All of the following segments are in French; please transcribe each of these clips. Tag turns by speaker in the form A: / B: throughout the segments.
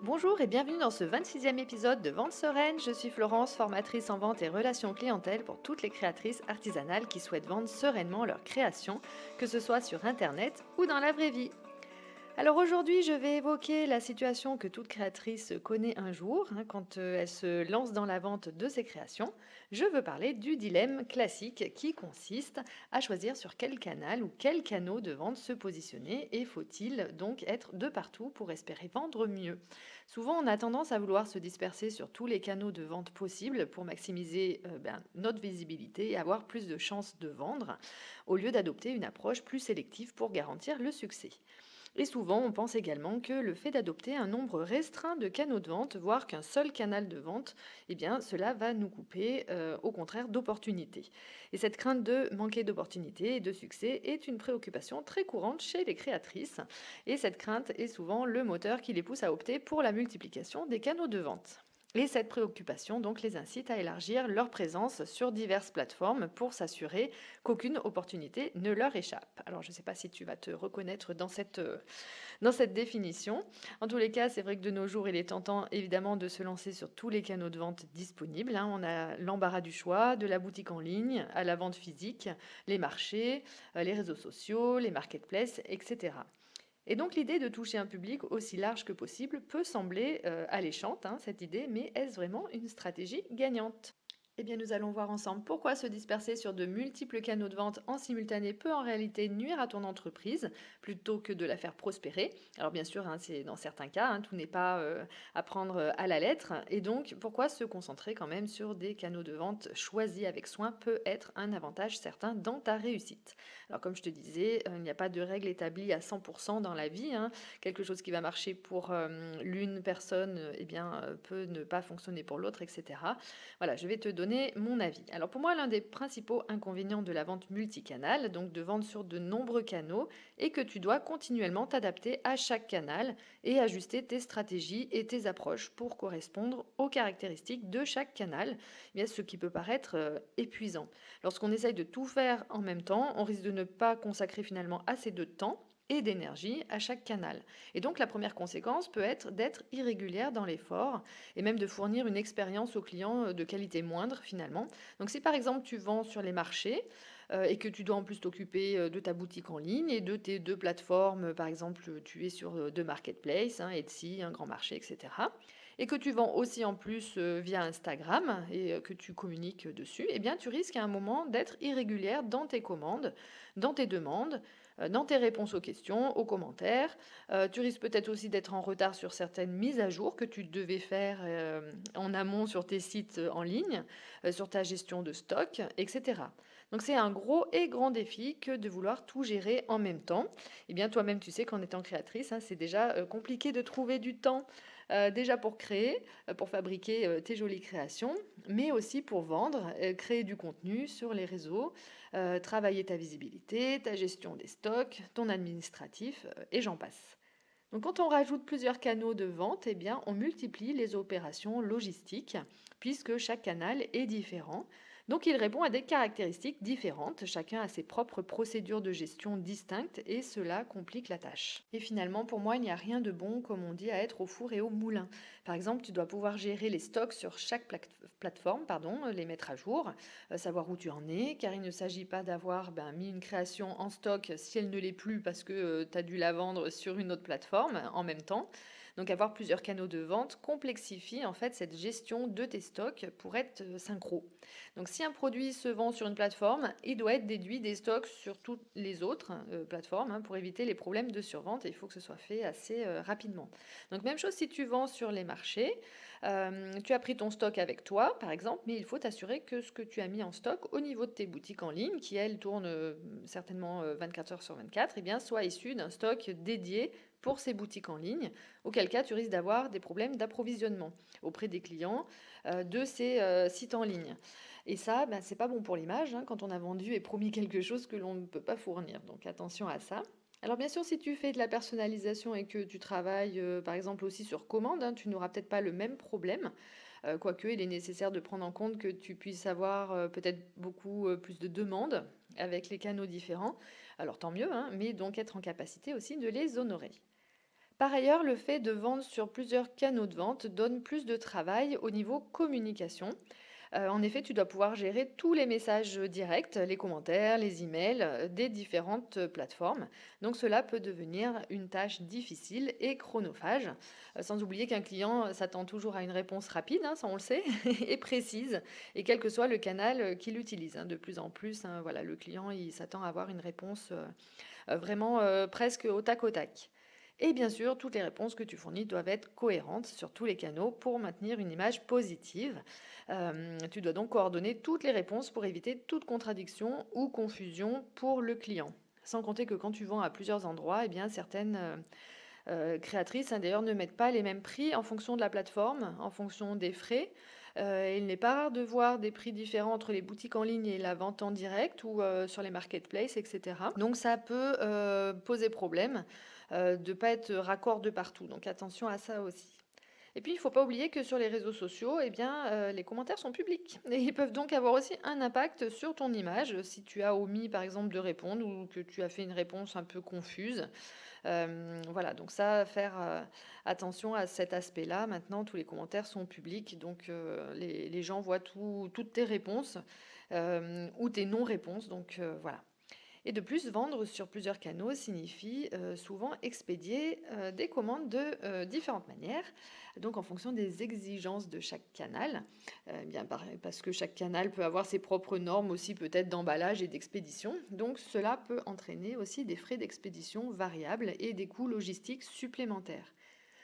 A: Bonjour et bienvenue dans ce 26e épisode de Vente Sereine. Je suis Florence, formatrice en vente et relations clientèle pour toutes les créatrices artisanales qui souhaitent vendre sereinement leurs créations, que ce soit sur Internet ou dans la vraie vie. Alors aujourd'hui, je vais évoquer la situation que toute créatrice connaît un jour, quand elle se lance dans la vente de ses créations. Je veux parler du dilemme classique qui consiste à choisir sur quel canal ou quel canal de vente se positionner et faut-il donc être de partout pour espérer vendre mieux. Souvent, on a tendance à vouloir se disperser sur tous les canaux de vente possibles pour maximiser notre visibilité et avoir plus de chances de vendre, au lieu d'adopter une approche plus sélective pour garantir le succès. Et souvent, on pense également que le fait d'adopter un nombre restreint de canaux de vente, voire qu'un seul canal de vente, eh bien, cela va nous couper, au contraire, d'opportunités. Et cette crainte de manquer d'opportunités et de succès est une préoccupation très courante chez les créatrices. Et cette crainte est souvent le moteur qui les pousse à opter pour la multiplication des canaux de vente. Et cette préoccupation donc les incite à élargir leur présence sur diverses plateformes pour s'assurer qu'aucune opportunité ne leur échappe. Alors je ne sais pas si tu vas te reconnaître dans cette définition. En tous les cas, c'est vrai que de nos jours, il est tentant évidemment de se lancer sur tous les canaux de vente disponibles. On a l'embarras du choix, de la boutique en ligne à la vente physique, les marchés, les réseaux sociaux, les marketplaces, etc. Et donc l'idée de toucher un public aussi large que possible peut sembler alléchante, cette idée, mais est-ce vraiment une stratégie gagnante? Eh bien, nous allons voir ensemble pourquoi se disperser sur de multiples canaux de vente en simultané peut en réalité nuire à ton entreprise plutôt que de la faire prospérer. Alors bien sûr, c'est dans certains cas, tout n'est pas à prendre à la lettre. Et donc, pourquoi se concentrer quand même sur des canaux de vente choisis avec soin peut être un avantage certain dans ta réussite. Alors comme je te disais, il n'y a pas de règle établie à 100% dans la vie. Quelque chose qui va marcher pour l'une personne, peut ne pas fonctionner pour l'autre, etc. Voilà, je vais te donner mon avis. Alors pour moi, l'un des principaux inconvénients de la vente multicanale, donc de vendre sur de nombreux canaux, est que tu dois continuellement t'adapter à chaque canal et ajuster tes stratégies et tes approches pour correspondre aux caractéristiques de chaque canal, ce qui peut paraître épuisant. Lorsqu'on essaye de tout faire en même temps, on risque de ne pas consacrer finalement assez de temps et d'énergie à chaque canal. Et donc la première conséquence peut être d'être irrégulière dans l'effort et même de fournir une expérience aux clients de qualité moindre finalement. Donc si par exemple tu vends sur les marchés et que tu dois en plus t'occuper de ta boutique en ligne et de tes deux plateformes, par exemple tu es sur deux marketplaces, Etsy, un grand marché, etc. Et que tu vends aussi en plus via Instagram et que tu communiques dessus, eh bien tu risques à un moment d'être irrégulière dans tes commandes, dans tes demandes, dans tes réponses aux questions, aux commentaires. Tu risques peut-être aussi d'être en retard sur certaines mises à jour que tu devais faire en amont sur tes sites en ligne, sur ta gestion de stock, etc. Donc c'est un gros et grand défi que de vouloir tout gérer en même temps. Eh bien toi-même tu sais qu'en étant créatrice, c'est déjà compliqué de trouver du temps déjà pour créer, pour fabriquer tes jolies créations, mais aussi pour vendre, créer du contenu sur les réseaux, travailler ta visibilité, ta gestion des stocks, ton administratif, et j'en passe. Donc quand on rajoute plusieurs canaux de vente, eh bien, on multiplie les opérations logistiques puisque chaque canal est différent. Donc il répond à des caractéristiques différentes, chacun a ses propres procédures de gestion distinctes et cela complique la tâche. Et finalement, pour moi, il n'y a rien de bon, comme on dit, à être au four et au moulin. Par exemple, tu dois pouvoir gérer les stocks sur chaque plateforme, les mettre à jour, savoir où tu en es, car il ne s'agit pas d'avoir mis une création en stock si elle ne l'est plus parce que tu as dû la vendre sur une autre plateforme en même temps. Donc avoir plusieurs canaux de vente complexifie en fait cette gestion de tes stocks pour être synchro. Donc si un produit se vend sur une plateforme, il doit être déduit des stocks sur toutes les autres plateformes pour éviter les problèmes de survente et il faut que ce soit fait assez rapidement. Donc même chose si tu vends sur les marchés, tu as pris ton stock avec toi par exemple, mais il faut t'assurer que ce que tu as mis en stock au niveau de tes boutiques en ligne, qui elles tournent certainement 24 heures sur 24, eh bien soit issu d'un stock dédié pour ces boutiques en ligne, auquel cas tu risques d'avoir des problèmes d'approvisionnement auprès des clients de ces sites en ligne. Et ça, c'est pas bon pour l'image quand on a vendu et promis quelque chose que l'on ne peut pas fournir. Donc attention à ça. Alors bien sûr, si tu fais de la personnalisation et que tu travailles par exemple aussi sur commande, tu n'auras peut-être pas le même problème. Quoique, il est nécessaire de prendre en compte que tu puisses avoir peut-être beaucoup plus de demandes avec les canaux différents. Alors tant mieux, mais donc être en capacité aussi de les honorer. Par ailleurs, le fait de vendre sur plusieurs canaux de vente donne plus de travail au niveau communication. En effet, tu dois pouvoir gérer tous les messages directs, les commentaires, les emails des différentes plateformes. Donc cela peut devenir une tâche difficile et chronophage. Sans oublier qu'un client s'attend toujours à une réponse rapide, hein, ça on le sait, et précise, et quel que soit le canal qu'il utilise, hein. De plus en plus, hein, voilà, le client il s'attend à avoir une réponse vraiment presque au tac au tac. Et bien sûr, toutes les réponses que tu fournis doivent être cohérentes sur tous les canaux pour maintenir une image positive. Tu dois donc coordonner toutes les réponses pour éviter toute contradiction ou confusion pour le client. Sans compter que quand tu vends à plusieurs endroits, eh bien certaines créatrices, hein, d'ailleurs, ne mettent pas les mêmes prix en fonction de la plateforme, en fonction des frais. Il n'est pas rare de voir des prix différents entre les boutiques en ligne et la vente en direct ou sur les marketplaces, etc. Donc ça peut poser problème de ne pas être raccord de partout. Donc attention à ça aussi. Et puis, il ne faut pas oublier que sur les réseaux sociaux, eh bien, les commentaires sont publics. Et ils peuvent donc avoir aussi un impact sur ton image si tu as omis, par exemple, de répondre ou que tu as fait une réponse un peu confuse. Voilà, donc ça, faire attention à cet aspect-là. Maintenant, tous les commentaires sont publics, donc les gens voient toutes tes réponses ou tes non-réponses. Donc voilà. Et de plus, vendre sur plusieurs canaux signifie souvent expédier des commandes de différentes manières, donc en fonction des exigences de chaque canal, bien, parce que chaque canal peut avoir ses propres normes aussi peut-être d'emballage et d'expédition, donc cela peut entraîner aussi des frais d'expédition variables et des coûts logistiques supplémentaires.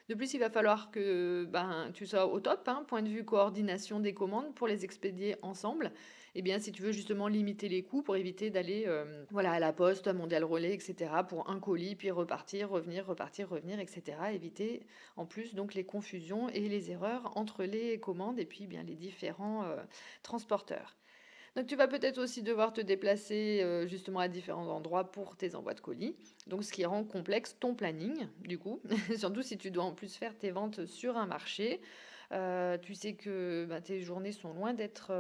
A: De plus, il va falloir que tu sois au top, hein, point de vue coordination des commandes pour les expédier ensemble. Eh bien, si tu veux justement limiter les coûts pour éviter d'aller voilà, à la poste, à Mondial Relais, etc. pour un colis, puis repartir, revenir, etc. Éviter en plus donc les confusions et les erreurs entre les commandes et puis bien les différents transporteurs. Donc tu vas peut-être aussi devoir te déplacer justement à différents endroits pour tes envois de colis. Donc ce qui rend complexe ton planning du coup, surtout si tu dois en plus faire tes ventes sur un marché. Tu sais que tes journées sont loin d'être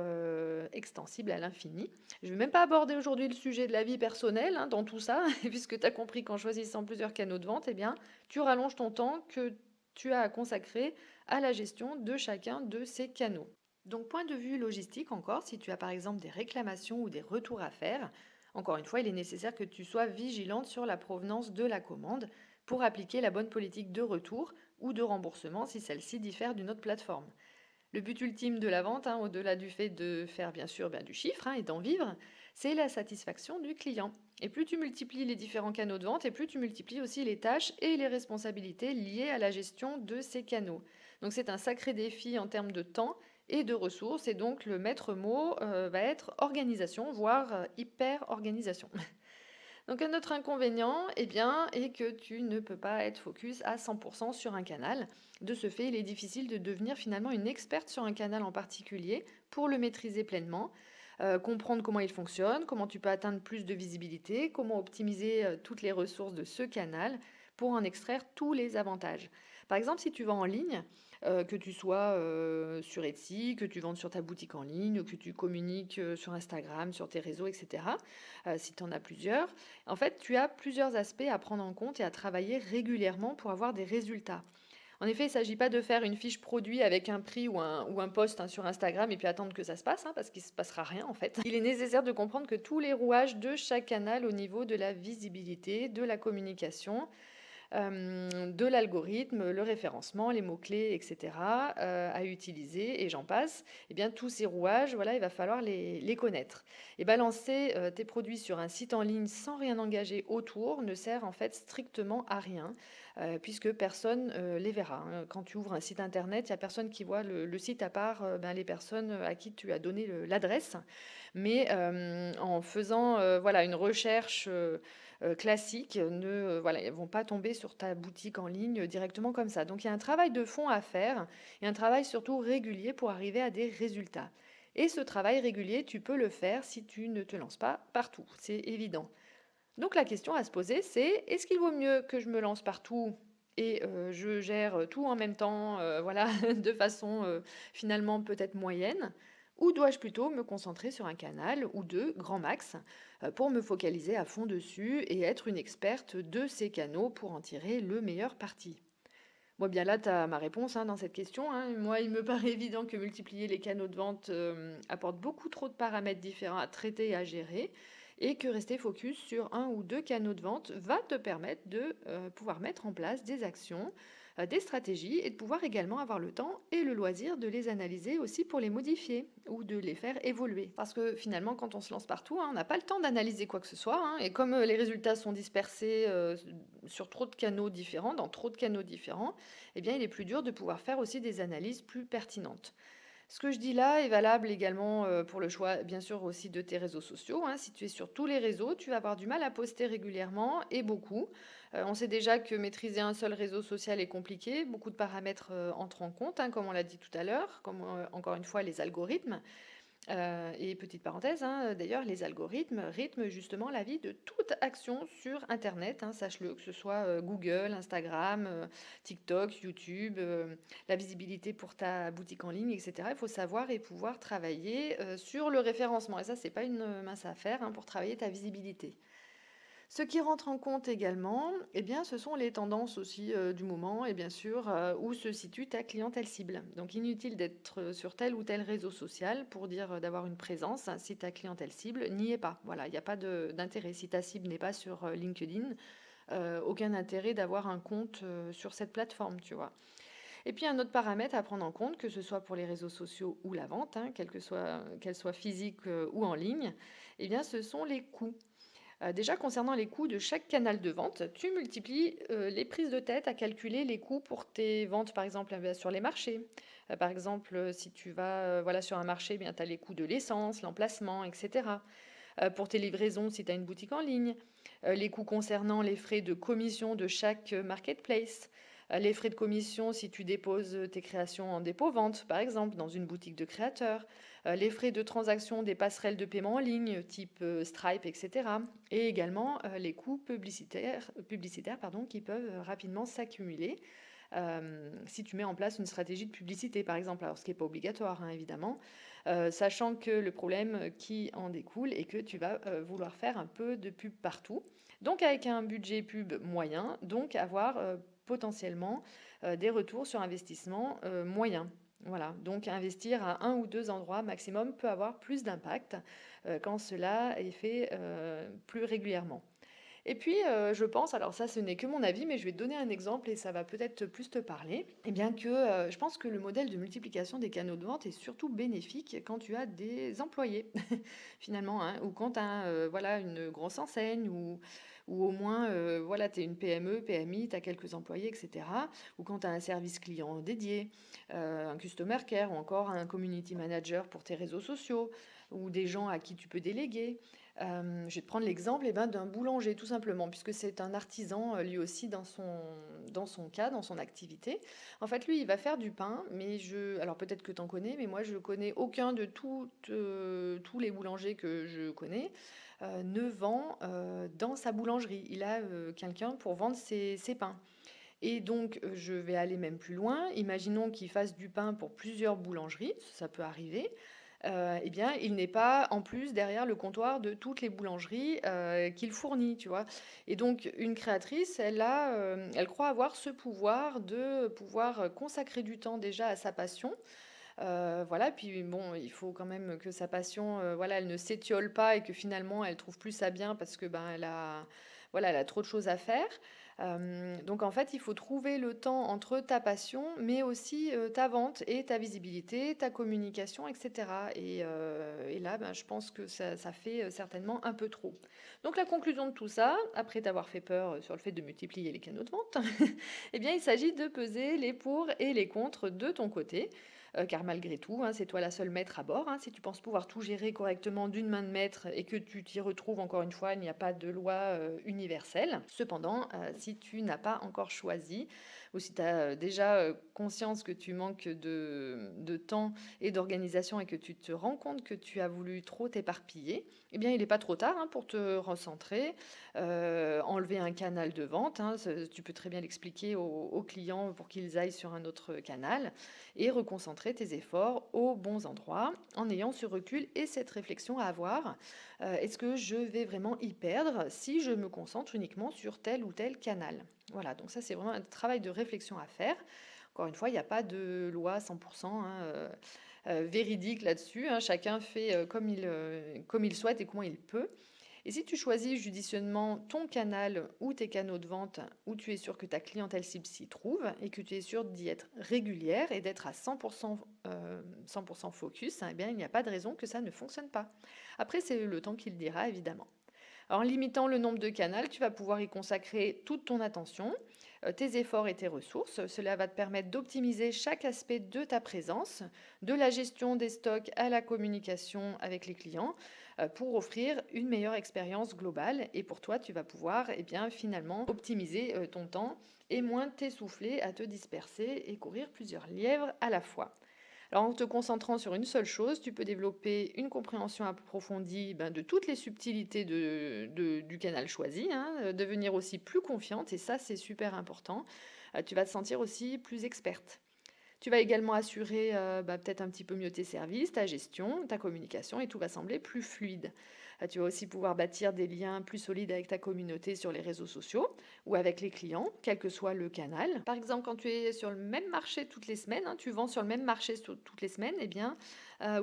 A: extensibles à l'infini. Je ne vais même pas aborder aujourd'hui le sujet de la vie personnelle hein, dans tout ça, puisque tu as compris qu'en choisissant plusieurs canaux de vente, eh bien, tu rallonges ton temps que tu as à consacrer à la gestion de chacun de ces canaux. Donc, point de vue logistique encore, si tu as par exemple des réclamations ou des retours à faire, encore une fois, il est nécessaire que tu sois vigilante sur la provenance de la commande pour appliquer la bonne politique de retour ou de remboursement si celle-ci diffère d'une autre plateforme. Le but ultime de la vente, hein, au-delà du fait de faire bien sûr du chiffre hein, et d'en vivre, c'est la satisfaction du client. Et plus tu multiplies les différents canaux de vente, et plus tu multiplies aussi les tâches et les responsabilités liées à la gestion de ces canaux. Donc c'est un sacré défi en termes de temps et de ressources, et donc le maître mot va être organisation, voire hyper-organisation. Donc un autre inconvénient, eh bien, est que tu ne peux pas être focus à 100% sur un canal. De ce fait, il est difficile de devenir finalement une experte sur un canal en particulier pour le maîtriser pleinement, comprendre comment il fonctionne, comment tu peux atteindre plus de visibilité, comment optimiser toutes les ressources de ce canal pour en extraire tous les avantages. Par exemple, si tu vas en ligne, que tu sois sur Etsy, que tu vendes sur ta boutique en ligne, que tu communiques sur Instagram, sur tes réseaux, etc., si tu en as plusieurs, en fait, tu as plusieurs aspects à prendre en compte et à travailler régulièrement pour avoir des résultats. En effet, il ne s'agit pas de faire une fiche produit avec un prix ou un post hein, sur Instagram et puis attendre que ça se passe, hein, parce qu'il ne se passera rien en fait. Il est nécessaire de comprendre que tous les rouages de chaque canal au niveau de la visibilité, de la communication, de l'algorithme, le référencement, les mots-clés, etc. À utiliser, et j'en passe, eh bien, tous ces rouages, voilà, il va falloir les connaître. Et balancer tes produits sur un site en ligne sans rien engager autour ne sert en fait strictement à rien, puisque personne les verra. Hein. Quand tu ouvres un site internet, il n'y a personne qui voit le site à part les personnes à qui tu as donné l'adresse. Mais en faisant voilà, une recherche classiques voilà, ne vont pas tomber sur ta boutique en ligne directement comme ça. Donc il y a un travail de fond à faire et un travail surtout régulier pour arriver à des résultats. Et ce travail régulier, tu peux le faire si tu ne te lances pas partout, c'est évident. Donc la question à se poser, c'est est-ce qu'il vaut mieux que je me lance partout et je gère tout en même temps, voilà, de façon finalement peut-être moyenne, ou dois-je plutôt me concentrer sur un canal ou deux, grand max, pour me focaliser à fond dessus et être une experte de ces canaux pour en tirer le meilleur parti? Moi, bien là, tu as ma réponse dans cette question, hein. Moi, il me paraît évident que multiplier les canaux de vente apporte beaucoup trop de paramètres différents à traiter et à gérer, et que rester focus sur un ou deux canaux de vente va te permettre de pouvoir mettre en place des actions, des stratégies, et de pouvoir également avoir le temps et le loisir de les analyser aussi pour les modifier ou de les faire évoluer. Parce que finalement, quand on se lance partout, on n'a pas le temps d'analyser quoi que ce soit, et comme les résultats sont dispersés sur trop de canaux différents, dans trop de canaux différents, eh bien, il est plus dur de pouvoir faire aussi des analyses plus pertinentes. Ce que je dis là est valable également pour le choix, bien sûr, aussi de tes réseaux sociaux, hein. Si tu es sur tous les réseaux, tu vas avoir du mal à poster régulièrement et beaucoup. On sait déjà que maîtriser un seul réseau social est compliqué. Beaucoup de paramètres entrent en compte, comme on l'a dit tout à l'heure, comme encore une fois les algorithmes. Et petite parenthèse, d'ailleurs, les algorithmes rythment justement la vie de toute action sur Internet, sache-le, que ce soit Google, Instagram, TikTok, YouTube, la visibilité pour ta boutique en ligne, etc. Il faut savoir et pouvoir travailler sur le référencement. Et ça, c'est pas une mince affaire pour travailler ta visibilité. Ce qui rentre en compte également, eh bien, ce sont les tendances aussi du moment et bien sûr où se situe ta clientèle cible. Donc inutile d'être sur tel ou tel réseau social pour dire d'avoir une présence si ta clientèle cible n'y est pas. Voilà, il n'y a pas d'intérêt. Si ta cible n'est pas sur LinkedIn, aucun intérêt d'avoir un compte sur cette plateforme, tu vois. Et puis un autre paramètre à prendre en compte, que ce soit pour les réseaux sociaux ou la vente, qu'elle soit physique ou en ligne, eh bien, ce sont les coûts. Déjà, concernant les coûts de chaque canal de vente, tu multiplies les prises de tête à calculer les coûts pour tes ventes, par exemple, sur les marchés. Par exemple, si tu vas voilà, sur un marché, tu as les coûts de l'essence, l'emplacement, etc. Pour tes livraisons, si tu as une boutique en ligne, les coûts concernant les frais de commission de chaque marketplace, les frais de commission si tu déposes tes créations en dépôt-vente, par exemple, dans une boutique de créateurs, les frais de transaction des passerelles de paiement en ligne, type Stripe, etc. Et également les coûts publicitaires pardon, qui peuvent rapidement s'accumuler si tu mets en place une stratégie de publicité, par exemple, alors ce qui n'est pas obligatoire, évidemment, sachant que le problème qui en découle est que tu vas vouloir faire un peu de pub partout, donc avec un budget pub moyen, donc avoir potentiellement des retours sur investissement moyens. Voilà, donc investir à un ou deux endroits maximum peut avoir plus d'impact quand cela est fait plus régulièrement. Et puis, je pense, alors ça, ce n'est que mon avis, mais je vais te donner un exemple et ça va peut-être plus te parler. Eh bien que je pense que le modèle de multiplication des canaux de vente est surtout bénéfique quand tu as des employés, finalement, ou quand tu as voilà, une grosse enseigne ou au moins voilà, tu es une PME, PMI, tu as quelques employés, etc. Ou quand tu as un service client dédié, un customer care ou encore un community manager pour tes réseaux sociaux ou des gens à qui tu peux déléguer. Je vais te prendre l'exemple d'un boulanger, tout simplement, puisque c'est un artisan, lui aussi, dans son cas, dans son activité. En fait, lui, il va faire du pain, mais alors peut-être que tu en connais, mais moi, je connais aucun de tous les boulangers que je connais, ne vend dans sa boulangerie. Il a quelqu'un pour vendre ses pains. Et donc, je vais aller même plus loin. Imaginons qu'il fasse du pain pour plusieurs boulangeries, ça peut arriver. Eh bien, il n'est pas en plus derrière le comptoir de toutes les boulangeries qu'il fournit, tu vois. Et donc, une créatrice, elle croit avoir ce pouvoir de pouvoir consacrer du temps déjà à sa passion. Voilà, puis bon, il faut quand même que sa passion, voilà, elle ne s'étiole pas et que finalement, elle trouve plus ça bien parce que voilà, elle a trop de choses à faire. Donc en fait, il faut trouver le temps entre ta passion, mais aussi ta vente et ta visibilité, ta communication, etc. Et là, je pense que ça fait certainement un peu trop. Donc la conclusion de tout ça, après t'avoir fait peur sur le fait de multiplier les canaux de vente, eh bien, il s'agit de peser les pour et les contre de ton côté. Car malgré tout, c'est toi la seule maître à bord. Si tu penses pouvoir tout gérer correctement d'une main de maître et que tu t'y retrouves, encore une fois, il n'y a pas de loi universelle. Cependant, si tu n'as pas encore choisi ou si tu as déjà conscience que tu manques de temps et d'organisation et que tu te rends compte que tu as voulu trop t'éparpiller, eh bien, il n'est pas trop tard pour te recentrer, enlever un canal de vente. Tu peux très bien l'expliquer aux clients pour qu'ils aillent sur un autre canal et reconcentrer tes efforts aux bons endroits en ayant ce recul et cette réflexion à avoir. Est-ce que je vais vraiment y perdre si je me concentre uniquement sur tel ou tel canal? Voilà, donc ça c'est vraiment un travail de réflexion à faire. Encore une fois, il n'y a pas de loi 100% véridique là-dessus, hein. Chacun fait comme il souhaite et comment il peut. Et si tu choisis judicieusement ton canal ou tes canaux de vente où tu es sûr que ta clientèle cible s'y trouve et que tu es sûr d'y être régulière et d'être à 100% focus, eh bien, il n'y a pas de raison que ça ne fonctionne pas. Après, c'est le temps qui le dira, évidemment. En limitant le nombre de canaux, tu vas pouvoir y consacrer toute ton attention, tes efforts et tes ressources. Cela va te permettre d'optimiser chaque aspect de ta présence, de la gestion des stocks à la communication avec les clients, pour offrir une meilleure expérience globale. Et pour toi, tu vas pouvoir finalement optimiser ton temps et moins t'essouffler à te disperser et courir plusieurs lièvres à la fois. Alors en te concentrant sur une seule chose, tu peux développer une compréhension approfondie de toutes les subtilités du canal choisi, hein, devenir aussi plus confiante, et ça c'est super important. Tu vas te sentir aussi plus experte. Tu vas également assurer peut-être un petit peu mieux tes services, ta gestion, ta communication, et tout va sembler plus fluide. Tu vas aussi pouvoir bâtir des liens plus solides avec ta communauté sur les réseaux sociaux ou avec les clients, quel que soit le canal. Par exemple, quand tu es sur le même marché toutes les semaines, hein, tu vends sur le même marché toutes les semaines,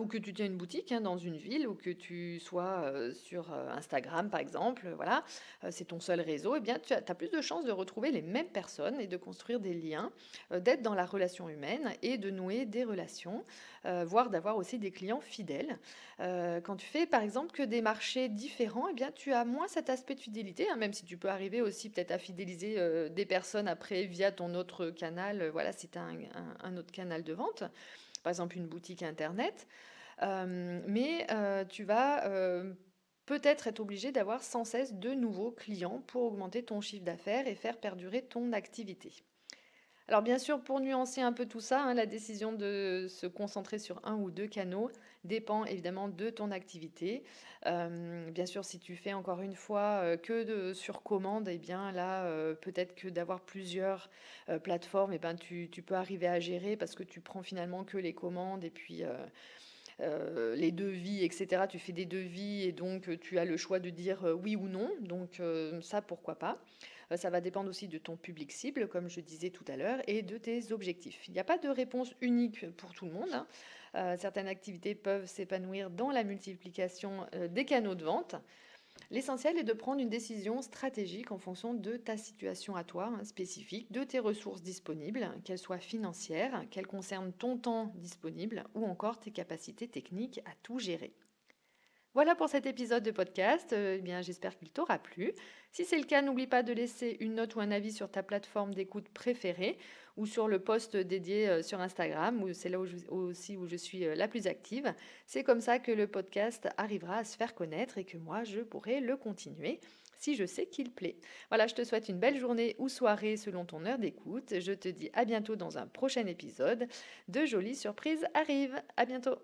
A: ou que tu tiens une boutique dans une ville, ou que tu sois sur Instagram par exemple, voilà, c'est ton seul réseau, tu as plus de chances de retrouver les mêmes personnes et de construire des liens, d'être dans la relation humaine et de nouer des relations, voire d'avoir aussi des clients fidèles. Quand tu fais par exemple que des marchés différents, tu as moins cet aspect de fidélité, hein, même si tu peux arriver aussi peut-être à fidéliser des personnes après via ton autre canal, voilà, si tu as un autre canal de vente, par exemple une boutique internet. Tu vas peut-être être obligé d'avoir sans cesse de nouveaux clients pour augmenter ton chiffre d'affaires et faire perdurer ton activité. Alors bien sûr, pour nuancer un peu tout ça, hein, la décision de se concentrer sur un ou deux canaux dépend évidemment de ton activité. Bien sûr, si tu fais encore une fois sur commande, là, peut-être que d'avoir plusieurs plateformes, tu peux arriver à gérer parce que tu prends finalement que les commandes et puis les devis, etc. Tu fais des devis et donc tu as le choix de dire oui ou non. Donc ça, pourquoi pas. Ça va dépendre aussi de ton public cible, comme je disais tout à l'heure, et de tes objectifs. Il n'y a pas de réponse unique pour tout le monde, hein. Certaines activités peuvent s'épanouir dans la multiplication des canaux de vente. L'essentiel est de prendre une décision stratégique en fonction de ta situation à toi, hein, spécifique, de tes ressources disponibles, qu'elles soient financières, qu'elles concernent ton temps disponible ou encore tes capacités techniques à tout gérer. Voilà pour cet épisode de podcast. J'espère qu'il t'aura plu. Si c'est le cas, n'oublie pas de laisser une note ou un avis sur ta plateforme d'écoute préférée ou sur le post dédié sur Instagram, où c'est là où je suis la plus active. C'est comme ça que le podcast arrivera à se faire connaître et que moi, je pourrai le continuer si je sais qu'il plaît. Voilà, je te souhaite une belle journée ou soirée selon ton heure d'écoute. Je te dis à bientôt dans un prochain épisode. De jolies surprises arrivent. À bientôt.